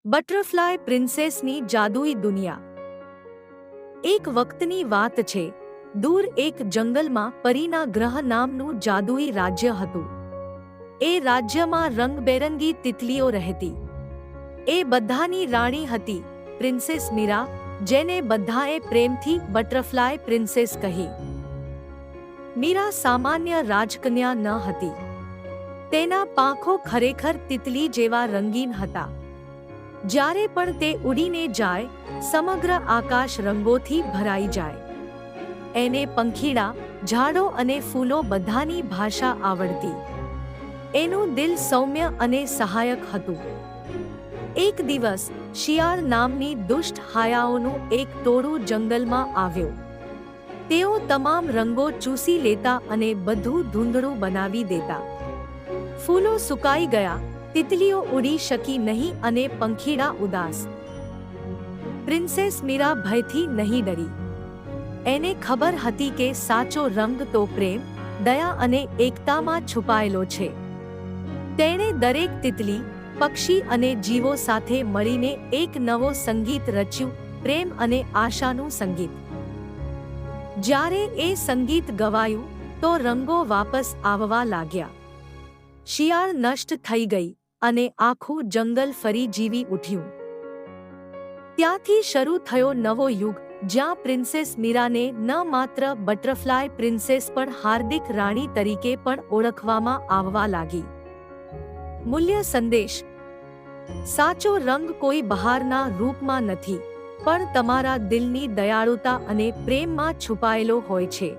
Butterfly પ્રિન્સેસની જાદુઈ દુનિયા. એક વખતની વાત છે, દૂર એક જંગલમાં પરીના ગ્રહ નામનું જાદુઈ રાજ્ય હતું. એ રાજ્યમાં રંગબેરંગી તિતલીઓ રહેતી. એ બધાની રાણી હતી, પ્રિન્સેસ મીરા, જેને બધાએ પ્રેમથી બટરફ્લાય પ્રિન્સેસ કહી. મીરા સામાન્ય રાજકન્યા ન હતી. તેના પાંખો ખરેખર તિતલી જેવા રંગીન હતા. જ્યારે પણ તે ઉડીને જાય, સમગ્ર આકાશ રંગોથી ભરાઈ જાય. એને પંખીડા, ઝાડો અને ફૂલો બધાની ભાષા આવડતી. એનું દિલ સૌમ્ય અને સહાયક હતું. એક દિવસ શિયાળ નામની દુષ્ટ હાયાઓનું એક ટોળું જંગલમાં આવ્યો. તેઓ તમામ રંગો ચૂસી લેતા અને બધું ધૂંધળું બનાવી દેતા. ફૂલો સુકાઈ ગયા, તિતલીઓ ઉડી શકી નહીં અને પંખીડા ઉદાસ. પ્રિન્સેસ મીરા ભયથી નહીં ડરી. એને ખબર હતી કે સાચો રંગ તો પ્રેમ, દયા અને એકતામાં છુપાયેલો છે. તેણે દરેક તિતલી, પક્ષી અને જીવો સાથે મળીને એક નવો સંગીત રચ્યું, પ્રેમ અને આશાનું સંગીત. જ્યારે એ સંગીત ગવાયું, તો રંગો વાપસ આવવા લાગ્યા. શિયાળ નષ્ટ થઈ ગઈ અને આખું જંગલ ફરી જીવી ઉઠ્યું. ત્યાંથી શરૂ થયો નવો યુગ, જ્યાં પ્રિન્સેસ મીરાને ન માત્ર બટરફ્લાય પ્રિન્સેસ પણ હાર્દિક રાણી તરીકે પણ ઓળખવામાં આવવા લાગી. મૂલ્ય સંદેશ: સાચો રંગ કોઈ બહારના રૂપમાં નથી, પણ તમારા દિલની દયાળુતા અને પ્રેમમાં છુપાયેલો હોય છે.